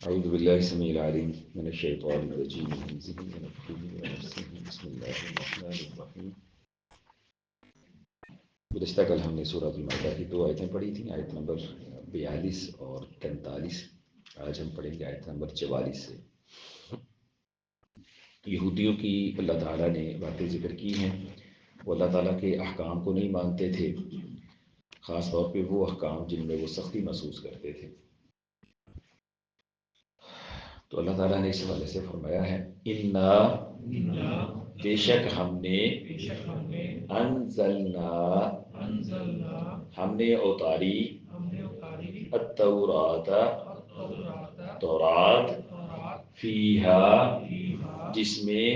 أعوذ بالله السميع العليم من الشيطان الرجيم من همزه ونفخه ونفسه بسم الله الرحمن الرحیم۔ گزشتہ کل ہم نے سورۃ المائدہ کی 2 آیتیں پڑھی تھیں، آیت نمبر 42 اور 43۔ آج ہم پڑھیں گے آیت نمبر 44 سے۔ یہودیوں کی اللہ تعالیٰ نے باتیں ذکر کی ہیں۔ وہ اللہ تعالیٰ کے احکام کو نہیں مانتے تھے، خاص طور پہ وہ احکام جن میں وہ سختی محسوس کرتے تھے۔ تو اللہ تعالیٰ نے اس حوالے سے فرمایا ہے اِنَّا بے شک ہم نے انزلنا ہم نے اتاری التورات تورات فیہا جس میں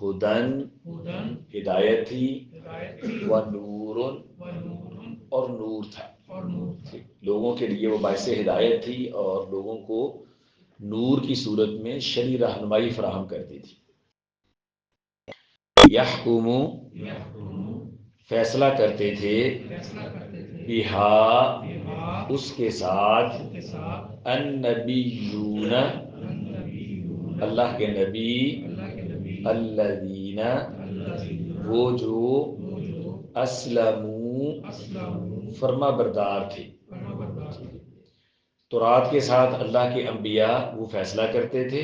ہدن ہدایت تھی ونور اور نور تھا۔ لوگوں کے لیے وہ باعث ہدایت تھی اور لوگوں کو نور کی صورت میں شرعی رہنمائی فراہم کرتی تھی۔ یحکم فیصلہ کرتے تھے بہا اس کے ساتھ النبیون اللہ کے نبی الذین وہ جو اسلموا فرما بردار تھے۔ تورات کے ساتھ اللہ کے انبیاء وہ فیصلہ کرتے تھے،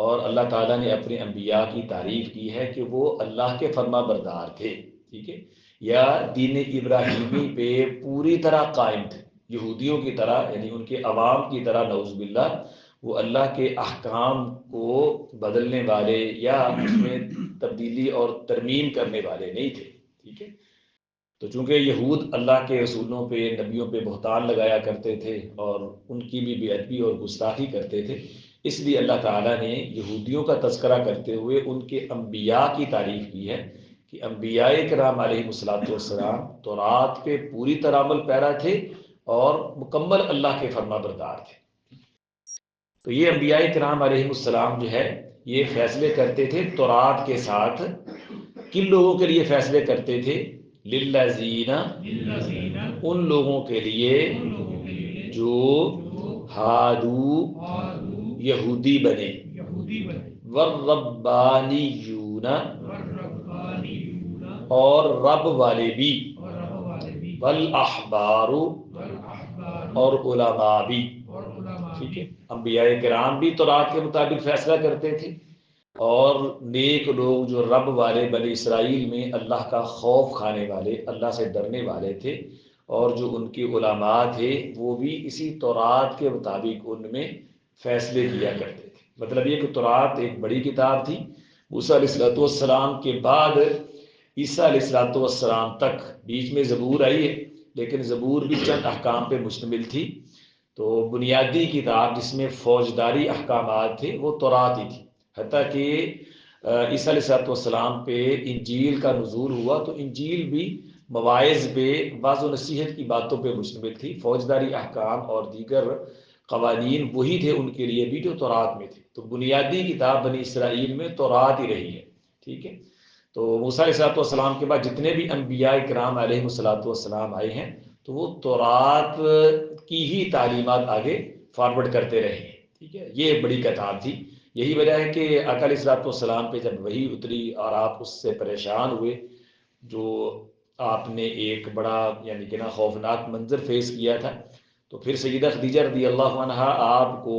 اور اللہ تعالیٰ نے اپنے انبیاء کی تعریف کی ہے کہ وہ اللہ کے فرما بردار تھے، ٹھیک ہے، یا دین ابراہیمی پہ پوری طرح قائم تھے۔ یہودیوں کی طرح، یعنی ان کے عوام کی طرح نعوذ باللہ، وہ اللہ کے احکام کو بدلنے والے یا اس میں تبدیلی اور ترمیم کرنے والے نہیں تھے، ٹھیک ہے۔ تو چونکہ یہود اللہ کے رسولوں پہ نبیوں پہ بہتان لگایا کرتے تھے اور ان کی بھی بے ادبی اور گستاخی کرتے تھے، اس لیے اللہ تعالیٰ نے یہودیوں کا تذکرہ کرتے ہوئے ان کے انبیاء کی تعریف کی ہے کہ انبیاء کرام علیہ الصلوۃ والسلام تورات پہ پوری طرح عمل پیرا تھے اور مکمل اللہ کے فرما بردار تھے۔ تو یہ انبیاء کرام علیہ السلام جو ہے یہ فیصلے کرتے تھے تورات کے ساتھ۔ کن لوگوں کے لیے فیصلے کرتے تھے؟ للذین ان لوگوں کے لیے جو ہادو یہودی بنے، والربانیون اور رب والے بھی، والاحبار اور علماء بھی، ٹھیک ہے۔ انبیاء کرام بھی تورات کے مطابق فیصلہ کرتے تھے، اور نیک لوگ جو رب والے بنی اسرائیل میں اللہ کا خوف کھانے والے، اللہ سے ڈرنے والے تھے، اور جو ان کے علماء تھے وہ بھی اسی تورات کے مطابق ان میں فیصلے کیا کرتے تھے۔ مطلب یہ کہ تورات ایک بڑی کتاب تھی، موسیٰ علیہ السلام کے بعد عیسیٰ علیہ السلام تک، بیچ میں زبور آئی ہے لیکن زبور بھی چند احکام پہ مشتمل تھی۔ تو بنیادی کتاب جس میں فوجداری احکامات تھے وہ تورات ہی تھی، حتیٰ کہ عیسیٰ علیہ السلام پہ انجیل کا نزول ہوا تو انجیل بھی مواعظ پہ، واعظ و نصیحت کی باتوں پہ مشتمل تھی۔ فوجداری احکام اور دیگر قوانین وہی تھے ان کے لیے بھی جو تورات میں تھے۔ تو بنیادی کتاب بنی اسرائیل میں تورات ہی رہی ہے، ٹھیک ہے۔ تو موسیٰ علیہ السلام کے بعد جتنے بھی انبیاء کرام علیہ السلام آئے ہیں تو وہ تورات کی ہی تعلیمات آگے فارورڈ کرتے رہے ہیں، ٹھیک ہے۔ یہ ایک بڑی کتاب تھی۔ یہی وجہ ہے کہ آقا علیہ السلام پہ جب وحی اتری اور آپ اس سے پریشان ہوئے، جو آپ نے ایک بڑا یعنی کہ نا خوفناک منظر فیس کیا تھا، تو پھر سیدہ خدیجہ رضی اللہ عنہا آپ کو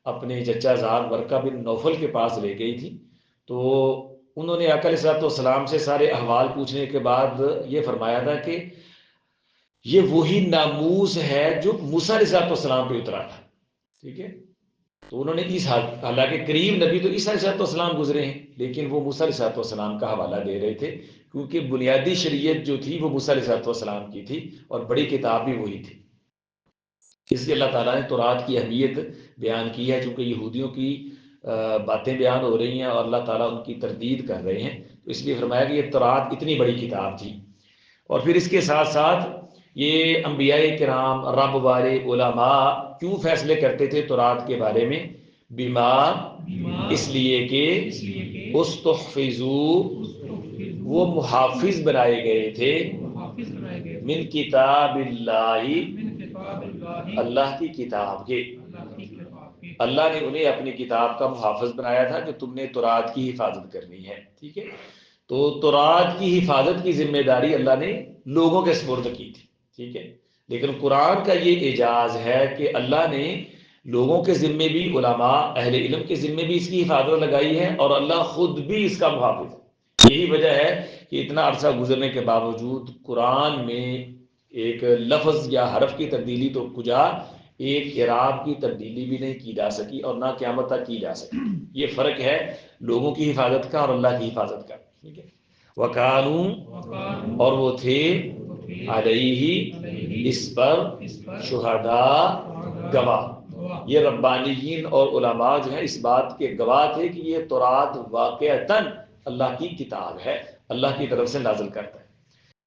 اپنے چچا زاد ورقہ بن نوفل کے پاس لے گئی تھی۔ تو انہوں نے آقا علیہ السلام سے سارے احوال پوچھنے کے بعد یہ فرمایا تھا کہ یہ وہی ناموس ہے جو موسیٰ علیہ السلام پہ اترا تھا، ٹھیک ہے۔ تو انہوں نے اس حالانکہ قریب نبی تو عیسیٰ علیہ السلام گزرے ہیں، لیکن وہ موسیٰ علیہ السلام کا حوالہ دے رہے تھے کیونکہ بنیادی شریعت جو تھی وہ موسیٰ علیہ السلام کی تھی اور بڑی کتاب بھی وہی تھی۔ اس لیے اللہ تعالیٰ نے تورات کی اہمیت بیان کی ہے، چونکہ یہودیوں کی باتیں بیان ہو رہی ہیں اور اللہ تعالیٰ ان کی تردید کر رہے ہیں، تو اس لیے فرمایا کہ یہ تورات اتنی بڑی کتاب تھی۔ اور پھر اس کے ساتھ ساتھ یہ انبیاء کرام، رب والے، علماء کیوں فیصلے کرتے تھے تورات کے بارے میں؟ بما اس لیے کہ استحفظوا وہ محافظ بنائے گئے تھے، من کتاب اللہ اللہ کی کتاب کے، اللہ نے انہیں اپنی کتاب کا محافظ بنایا تھا کہ تم نے تورات کی حفاظت کرنی ہے، ٹھیک ہے؟ تو تورات کی حفاظت کی ذمہ داری اللہ نے لوگوں کے سپرد کی تھی، ٹھیک ہے؟ لیکن قرآن کا یہ اعجاز ہے کہ اللہ نے لوگوں کے ذمے بھی، علماء اہل علم کے ذمے بھی اس کی حفاظت لگائی ہے، اور اللہ خود بھی اس کا محافظ ہے۔ یہی وجہ ہے کہ اتنا عرصہ گزرنے کے باوجود قرآن میں ایک لفظ یا حرف کی تبدیلی تو کجا، ایک اعراب کی تبدیلی بھی نہیں کی جا سکی اور نہ قیامت تک کی جا سکی۔ یہ فرق ہے لوگوں کی حفاظت کا اور اللہ کی حفاظت کا، ٹھیک ہے؟ وَكَانُوا، اور وہ تھے، علیہ، اس پر، شہداء، گواہ۔ یہ ربانیین اور علماء جو ہیں اس بات کے گواہ تھے کہ یہ تورات واقعتاً اللہ کی کتاب ہے، اللہ کی طرف سے نازل کرتا ہے۔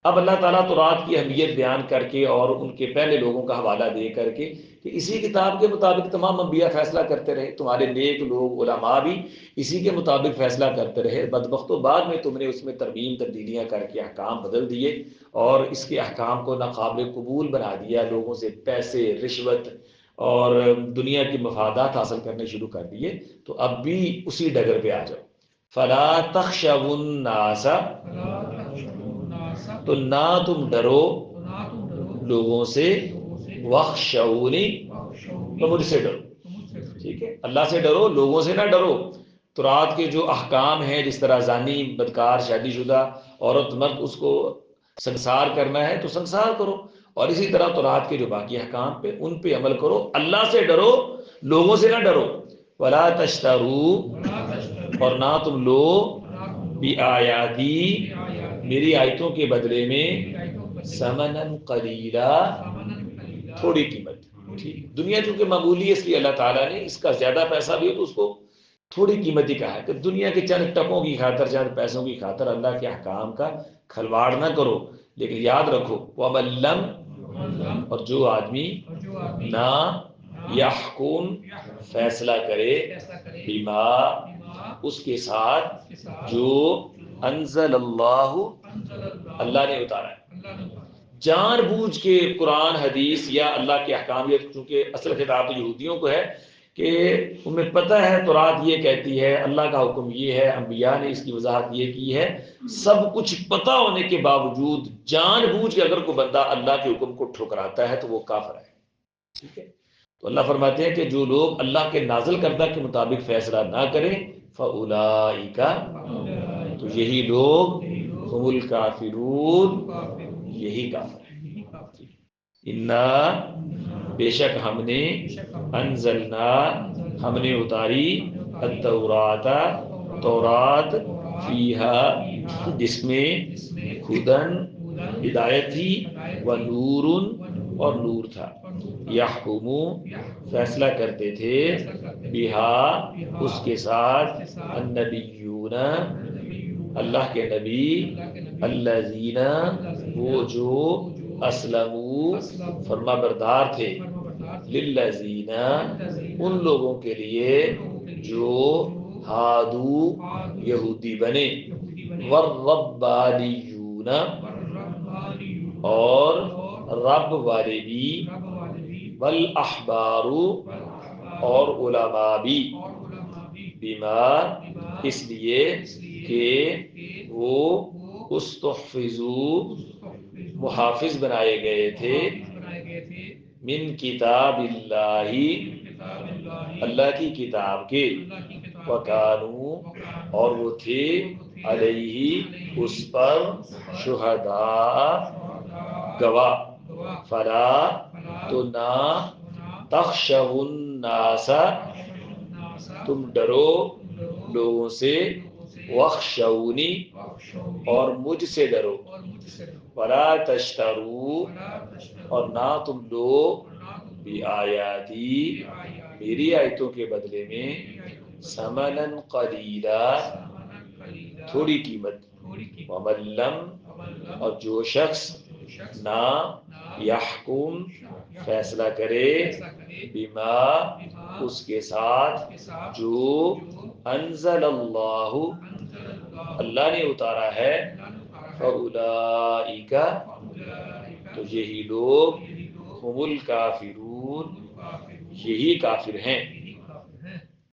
اب اللہ تعالیٰ تورات کی اہمیت بیان کر کے اور ان کے پہلے لوگوں کا حوالہ دے کر کے کہ اسی کتاب کے مطابق تمام انبیاء فیصلہ کرتے رہے، تمہارے نیک لوگ علماء بھی اسی کے مطابق فیصلہ کرتے رہے، بدبختو بعد میں تم نے اس میں ترمیم تبدیلیاں کر کے احکام بدل دیے اور اس کے احکام کو ناقابل قبول بنا دیا، لوگوں سے پیسے، رشوت اور دنیا کی مفادات حاصل کرنے شروع کر دیے۔ تو اب بھی اسی ڈگر پہ آ جاؤ۔ فلا تخشوا الناس، تو نہ تم ڈرو لوگوں سے، واخشونی، تو مجھ سے ڈرو، ٹھیک ہے؟ اللہ سے ڈرو، لوگوں سے نہ ڈرو۔ تورات کے جو احکام ہیں، جس طرح زانی، بدکار، شادی شدہ عورت مرد اس کو سنسار کرنا ہے تو سنسار کرو، اور اسی طرح تورات کے جو باقی احکام پہ ان پہ عمل کرو، اللہ سے ڈرو، لوگوں سے نہ ڈرو۔ ولا تشترو، اور نہ تم لو، بآیاتی، میری آیتوں کے بدلے میں، ثمنً قلیلا، تھوڑی قیمت، ٹھیک؟ دنیا چونکہ معمولی ہے اس لیے اللہ تعالیٰ نے اس کا زیادہ پیسہ بھی ہو تو اس کو تھوڑی قیمت ہی کہا ہے، کہ دنیا کے چند ٹکوں کی خاطر، چند پیسوں کی خاطر اللہ کے احکام کا کھلواڑ نہ کرو۔ لیکن یاد رکھو، وَمَن لَّمْ، اور جو آدمی نہ یحکم، فیصلہ کرے، بما، اس کے ساتھ، جو انزل اللہ، اللہ نے اتارا ہے۔ جان بوجھ کے قرآن، حدیث یا اللہ کے احکام، یہ چونکہ اصل خطاب تو یہودیوں کو ہے کہ انہیں پتہ ہے تورات یہ کہتی ہے، اللہ کا حکم یہ ہے، انبیاء نے اس کی وضاحت یہ کی ہے، سب کچھ پتہ ہونے کے باوجود جان بوجھ کے اگر کوئی بندہ اللہ کے حکم کو ٹھکراتا ہے تو وہ کافر ہے، ٹھیک ہے؟ تو اللہ فرماتے ہیں کہ جو لوگ اللہ کے نازل کردہ کے مطابق فیصلہ نہ کریں، فَأُولَئِكَ، تو یہی لوگ، هُمُ الْكَافِرُونَ، یہی کافر ہے۔ اِنَّا، بے شک ہم نے، انزلنا، ہم نے اتاری، التوراۃ، تورات، فیہا، جس میں، ہدن، ہدایت تھی، ونور، اور نور تھا، یحکمو، فیصلہ کرتے تھے، بہا، اس کے ساتھ، النبیون، اللہ کے نبی، الذین، وہ جو، اسلموا، فرما بردار تھے، للذین، ان لوگوں کے لیے جو، ہادو، یہودی بنے، والربانیون، اور رب والے بھی، والاحبار، اور علماء بھی، بما، اس لیے کہ وہ استحفظوا، محافظ بنائے گئے تھے، من کتاب اللہ، اللہ کی کتاب کے، وکانوا، اور وہ تھے، علیہ، اس پر، شہداء، گواہ، فلا، تو نہ، تخشوا الناس، تم ڈرو لوگوں سے، واخشونی، اور مجھ سے ڈرو، ولا تشترو، اور نہ تم لو، بآیاتی، میری آیتوں کے بدلے میں، ثمنً قلیلا، تھوڑی قیمت، ومن لم، اور جو شخص نہ یحکم، فیصلہ کرے، بما، اس کے ساتھ، جو انزل اللہ، اللہ نے اتارا ہے، فاولئک، تو یہی لوگ، هم الکافرون، یہی کافر ہیں۔